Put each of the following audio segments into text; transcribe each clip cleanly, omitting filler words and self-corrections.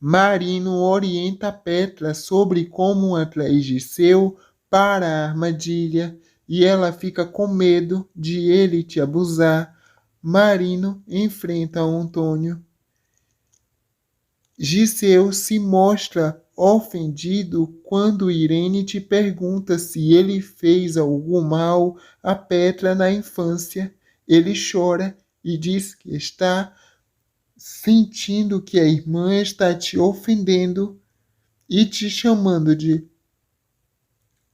Marino orienta Petra sobre como atrair Giseu para a armadilha e ela fica com medo de ele te abusar. Marino enfrenta Antônio. Giseu se mostra ofendido quando Irene te pergunta se ele fez algum mal a Petra na infância. Ele chora e diz que está sentindo que a irmã está te ofendendo e te chamando de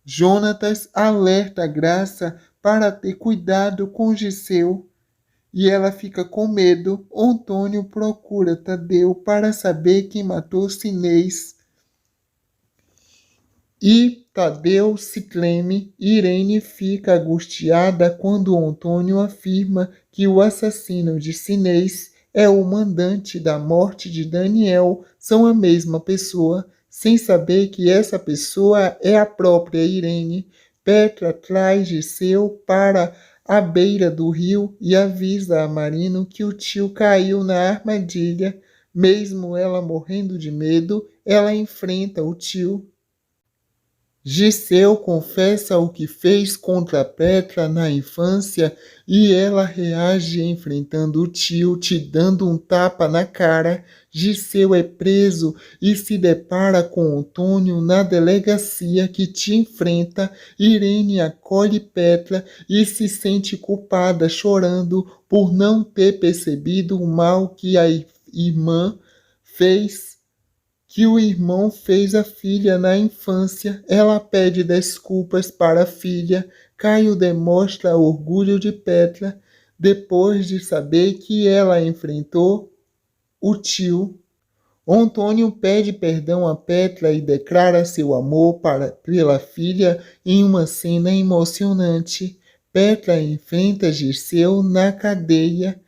Jonatas alerta Graça para ter cuidado com Giseu e ela fica com medo. Antônio procura Tadeu para saber quem matou Sinês e Tadeu se treme. Irene fica angustiada quando Antônio afirma que o assassino de Sinês é o mandante da morte de Daniel, são a mesma pessoa, sem saber que essa pessoa é a própria Irene. Petra traz Giseu para a beira do rio e avisa a Marino que o tio caiu na armadilha. Mesmo ela morrendo de medo, ela enfrenta o tio. Giseu confessa o que fez contra Petra na infância e ela reage enfrentando o tio, te dando um tapa na cara. Giseu é preso e se depara com Antônio na delegacia que te enfrenta. Irene acolhe Petra e se sente culpada, chorando por não ter percebido o mal que a irmã fez, que o irmão fez à filha na infância. Ela pede desculpas para a filha. Caio demonstra orgulho de Petra depois de saber que ela enfrentou o tio. Antônio pede perdão a Petra e declara seu amor pela filha em uma cena emocionante. Petra enfrenta Giseu na cadeia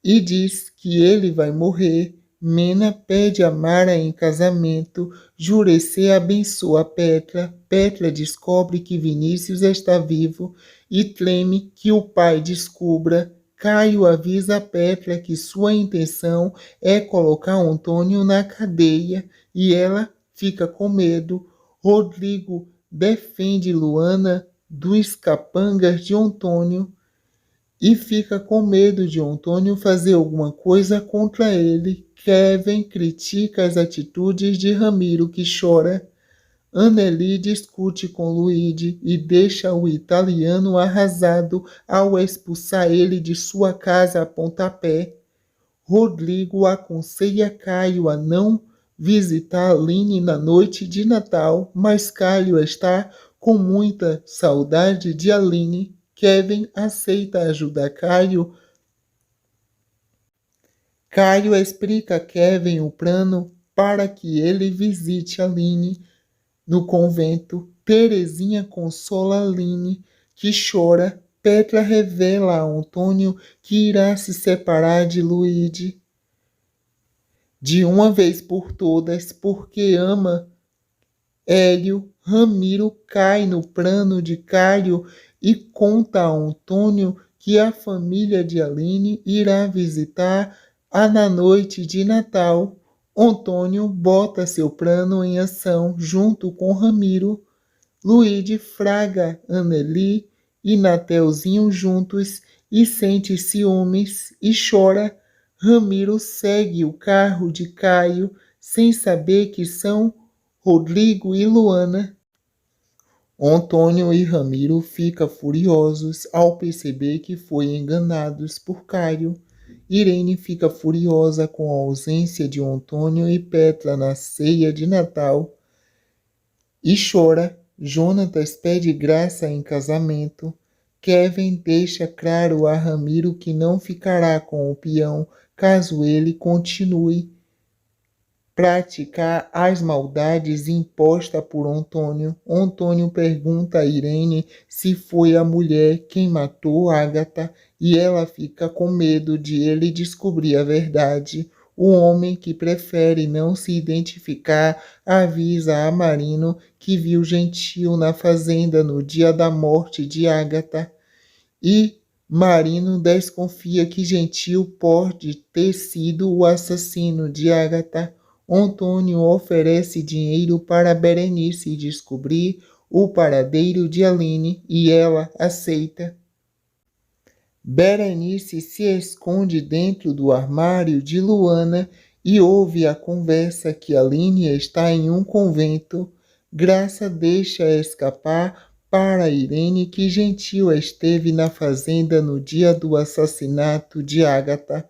e diz que ele vai morrer. Mena pede a Mara em casamento. Jurecê abençoa Petra. Petra descobre que Vinícius está vivo e treme que o pai descubra. Caio avisa a Petra que sua intenção é colocar Antônio na cadeia e ela fica com medo. Rodrigo defende Luana dos capangas de Antônio e fica com medo de Antônio fazer alguma coisa contra ele. Kevin critica as atitudes de Ramiro, que chora. Anneli discute com Luigi e deixa o italiano arrasado ao expulsar ele de sua casa a pontapé. Rodrigo aconselha Caio a não visitar Aline na noite de Natal, mas Caio está com muita saudade de Aline. Kevin aceita ajudar Caio. Caio explica a Kevin o plano para que ele visite Aline no convento. Terezinha consola Aline, que chora. Petra revela a Antônio que irá se separar de Luigi de uma vez por todas porque ama Hélio. Ramiro cai no plano de Caio e conta a Antônio que a família de Aline irá visitar-a na noite de Natal. Antônio bota seu plano em ação junto com Ramiro. Luigi fraga Anneli e Nateuzinho juntos e sente ciúmes e chora. Ramiro segue o carro de Caio sem saber que são Rodrigo e Luana. Antônio e Ramiro ficam furiosos ao perceber que foram enganados por Caio. Irene fica furiosa com a ausência de Antônio e Petra na ceia de Natal e chora. Jonatas pede Graça em casamento. Kevin deixa claro a Ramiro que não ficará com o peão caso ele continue praticar as maldades impostas por Antônio. Antônio pergunta a Irene se foi a mulher quem matou Ágata e ela fica com medo de ele descobrir a verdade. O homem, que prefere não se identificar, avisa a Marino que viu Gentil na fazenda no dia da morte de Ágata e Marino desconfia que Gentil pode ter sido o assassino de Ágata. Antônio oferece dinheiro para Berenice descobrir o paradeiro de Aline e ela aceita. Berenice se esconde dentro do armário de Luana e ouve a conversa que Aline está em um convento. Graça deixa escapar para Irene que Gentil esteve na fazenda no dia do assassinato de Ágata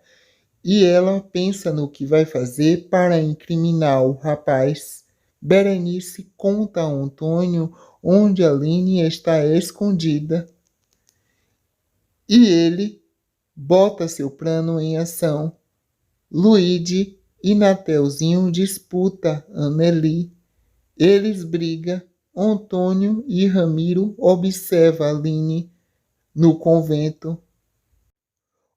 e ela pensa no que vai fazer para incriminar o rapaz. Berenice conta a Antônio onde Aline está escondida e ele bota seu plano em ação. Luigi e Nateuzinho disputa Anneli. Eles brigam. Antônio e Ramiro observam Aline no convento.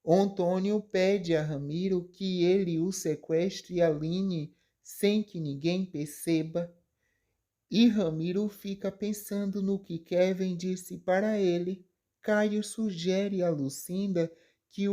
Antônio pede a Ramiro que ele o sequestre Aline sem que ninguém perceba. E Ramiro fica pensando no que Kevin disse para ele. Caio sugere a Lucinda que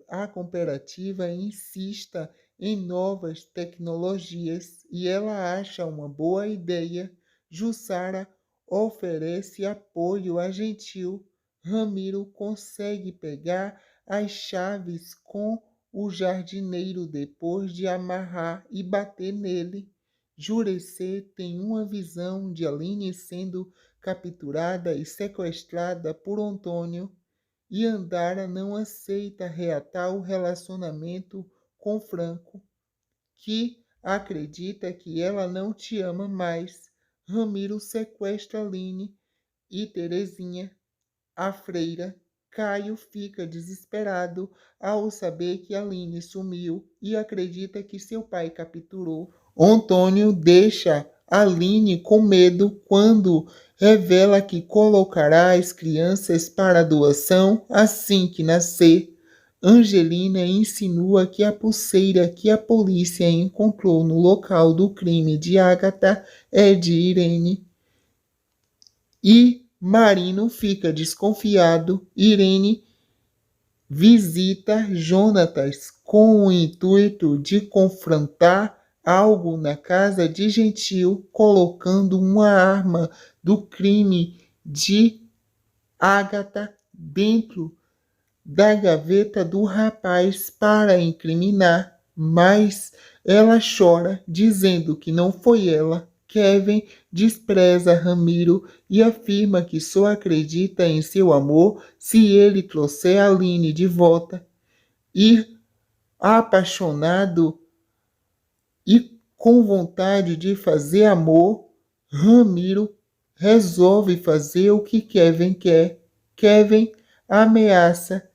a cooperativa insista em novas tecnologias e ela acha uma boa ideia. Jussara oferece apoio a Gentil. Ramiro consegue pegar as chaves com o jardineiro depois de amarrar e bater nele. Jurecê tem uma visão de Aline sendo capturada e sequestrada por Antônio e Andara não aceita reatar o relacionamento com Franco, que acredita que ela não te ama mais. Ramiro sequestra Aline e Terezinha, a freira. Caio fica desesperado ao saber que Aline sumiu e acredita que seu pai capturou. Antônio deixa Aline com medo quando revela que colocará as crianças para doação assim que nascer. Angelina insinua que a pulseira que a polícia encontrou no local do crime de Ágata é de Irene. E Marino fica desconfiado. Irene visita Jonatas com o intuito de confrontar algo na casa de Gentil, colocando uma arma do crime de Ágata dentro da gaveta do rapaz para incriminar, mas ela chora, dizendo que não foi ela. Kevin despreza Ramiro e afirma que só acredita em seu amor se ele trouxer Aline de volta. E, apaixonado e com vontade de fazer amor, Ramiro resolve fazer o que Kevin quer. Kevin ameaça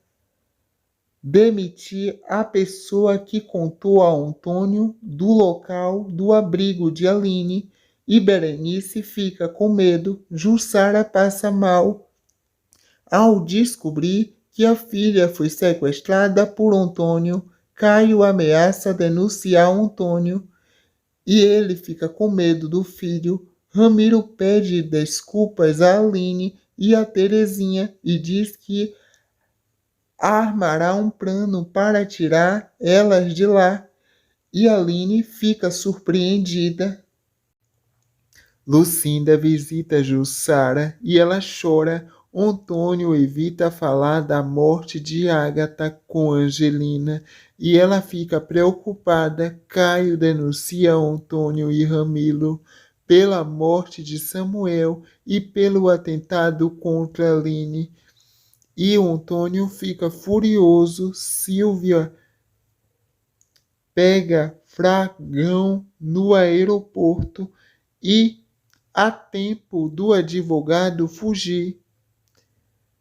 demitir a pessoa que contou a Antônio do local do abrigo de Aline e Berenice fica com medo. Jussara passa mal ao descobrir que a filha foi sequestrada por Antônio. Caio ameaça denunciar Antônio e ele fica com medo do filho. Ramiro pede desculpas a Aline e a Terezinha e diz que armará um plano para tirar elas de lá. E Aline fica surpreendida. Lucinda visita Jussara e ela chora. Antônio evita falar da morte de Ágata com Angelina e ela fica preocupada. Caio denuncia Antônio e Ramiro pela morte de Samuel e pelo atentado contra Aline. E o Antônio fica furioso. Silvia pega Fragão no aeroporto e há tempo do advogado fugir.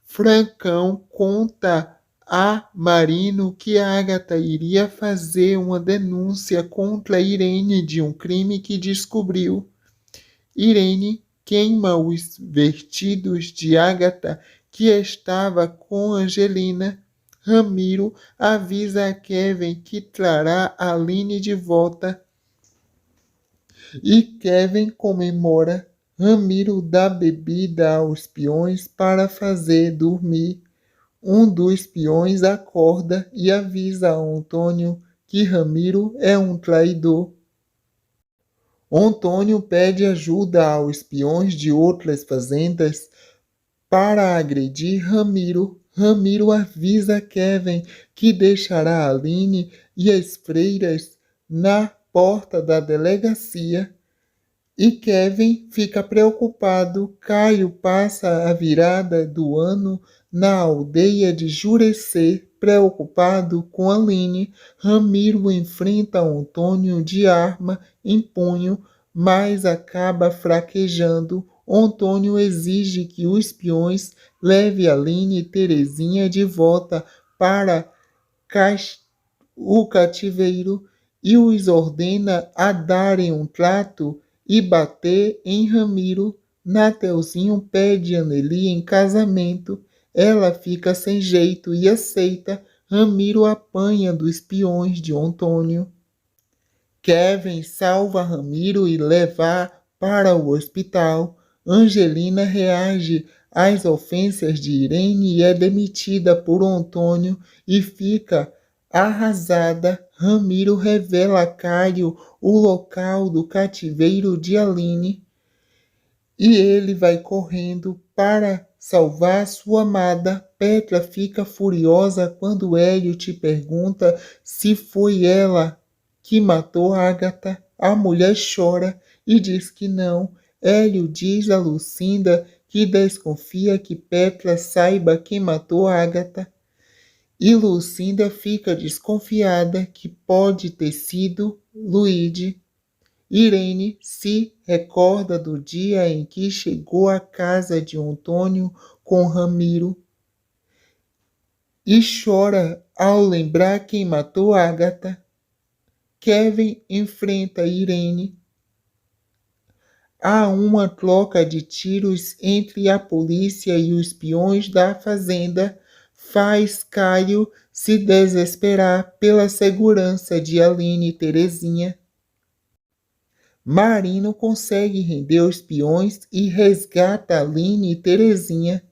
Francão conta a Marino que Ágata iria fazer uma denúncia contra Irene de um crime que descobriu. Irene queima os vestidos de Ágata que estava com Angelina. Ramiro avisa a Kevin que trará Aline de volta. E Kevin comemora. Ramiro dá bebida aos peões para fazer dormir. Um dos peões acorda e avisa a Antônio que Ramiro é um traidor. Antônio pede ajuda aos espiões de outras fazendas para agredir Ramiro. Ramiro avisa Kevin que deixará Aline e as freiras na porta da delegacia. E Kevin fica preocupado. Caio passa a virada do ano na aldeia de Jurecê, preocupado com Aline. Ramiro enfrenta Antônio de arma em punho, mas acaba fraquejando. Antônio exige que os espiões levem Aline e Terezinha de volta para o cativeiro e os ordena a darem um trato e bater em Ramiro. Nateuzinho pede Anneli em casamento. Ela fica sem jeito e aceita. Ramiro apanha dos espiões de Antônio. Kevin salva Ramiro e leva para o hospital. Angelina reage às ofensas de Irene e é demitida por Antônio e fica arrasada. Ramiro revela a Caio o local do cativeiro de Aline e ele vai correndo para salvar sua amada. Petra fica furiosa quando Hélio te pergunta se foi ela que matou Agatha. A mulher chora e diz que não. Hélio diz a Lucinda que desconfia que Petra saiba quem matou Agatha. E Lucinda fica desconfiada que pode ter sido Luíde. Irene se recorda do dia em que chegou à casa de Antônio com Ramiro e chora ao lembrar quem matou Agatha. Kevin enfrenta Irene. Há uma troca de tiros entre a polícia e os peões da fazenda. Faz Caio se desesperar pela segurança de Aline e Terezinha. Marino consegue render os peões e resgata Aline e Terezinha.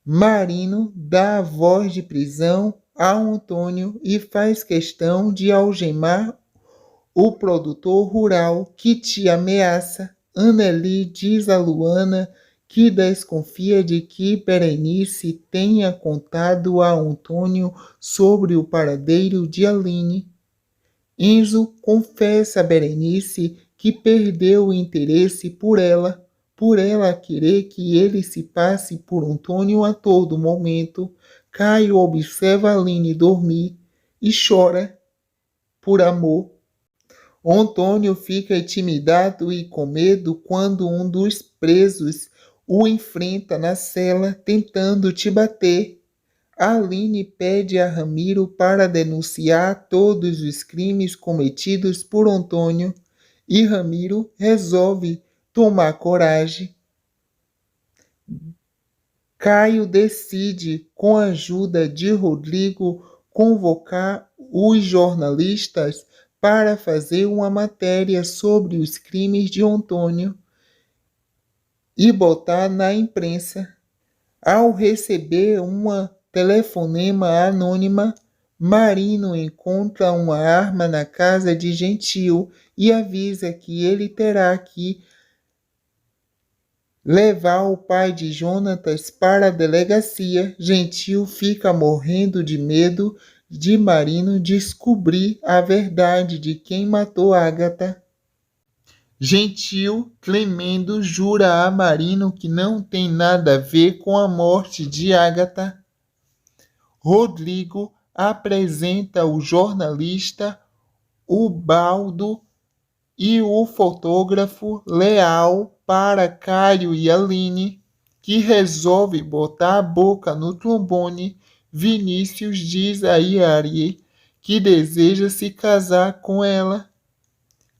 Marino dá a voz de prisão a Antônio e faz questão de algemar o produtor rural que te ameaça. Anneli diz a Luana que desconfia de que Berenice tenha contado a Antônio sobre o paradeiro de Aline. Enzo confessa a Berenice que perdeu o interesse por ela querer que ele se passe por Antônio a todo momento. Caio observa Aline dormir e chora por amor. Antônio fica intimidado e com medo quando um dos presos o enfrenta na cela tentando te bater. Aline pede a Ramiro para denunciar todos os crimes cometidos por Antônio e Ramiro resolve tomar coragem. Caio decide, com a ajuda de Rodrigo, convocar os jornalistas para fazer uma matéria sobre os crimes de Antônio e botar na imprensa. Ao receber uma telefonema anônima, Marino encontra uma arma na casa de Gentil e avisa que ele terá que levar o pai de Jonatas para a delegacia. Gentil fica morrendo de medo de Marino descobrir a verdade de quem matou Agatha. Gentil, tremendo, jura a Marino que não tem nada a ver com a morte de Agatha. Rodrigo apresenta o jornalista Ubaldo e o fotógrafo Leal para Caio e Aline, que resolve botar a boca no trombone. Vinícius diz a Yari que deseja se casar com ela.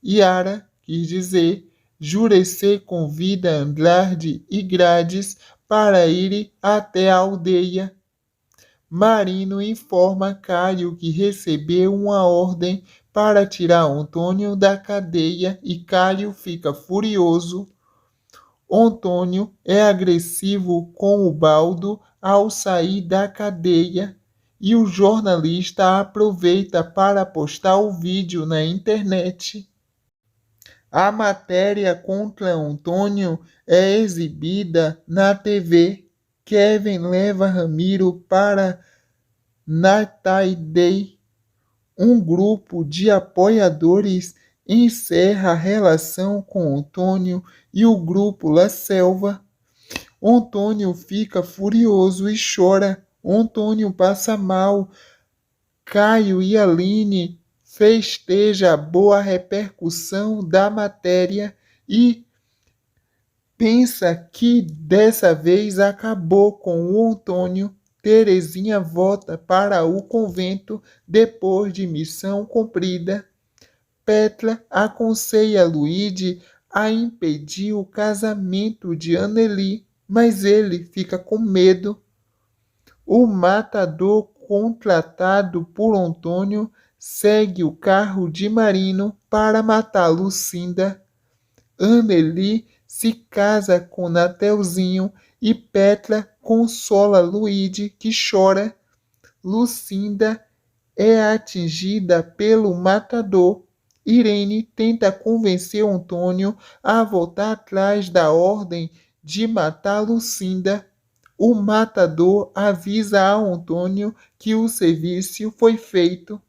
Yara quis dizer, Jurecê convida Andrade e Grades para ir até a aldeia. Marino informa Caio que recebeu uma ordem para tirar Antônio da cadeia e Caio fica furioso. Antônio é agressivo com Ubaldo ao sair da cadeia e o jornalista aproveita para postar o vídeo na internet. A matéria contra Antônio é exibida na TV. Kevin leva Ramiro para Nataidei. Um grupo de apoiadores encerra a relação com Antônio e o grupo La Selva. Antônio fica furioso e chora. Antônio passa mal. Caio e Aline festeja a boa repercussão da matéria e pensa que dessa vez acabou com o Antônio. Terezinha volta para o convento depois de missão cumprida. Petra aconselha Luigi a impedir o casamento de Anneli, mas ele fica com medo. O matador contratado por Antônio segue o carro de Marino para matar Lucinda. Anneli se casa com Nateuzinho e Petra consola Luigi, que chora. Lucinda é atingida pelo matador. Irene tenta convencer Antônio a voltar atrás da ordem de matar Lucinda. O matador avisa a Antônio que o serviço foi feito.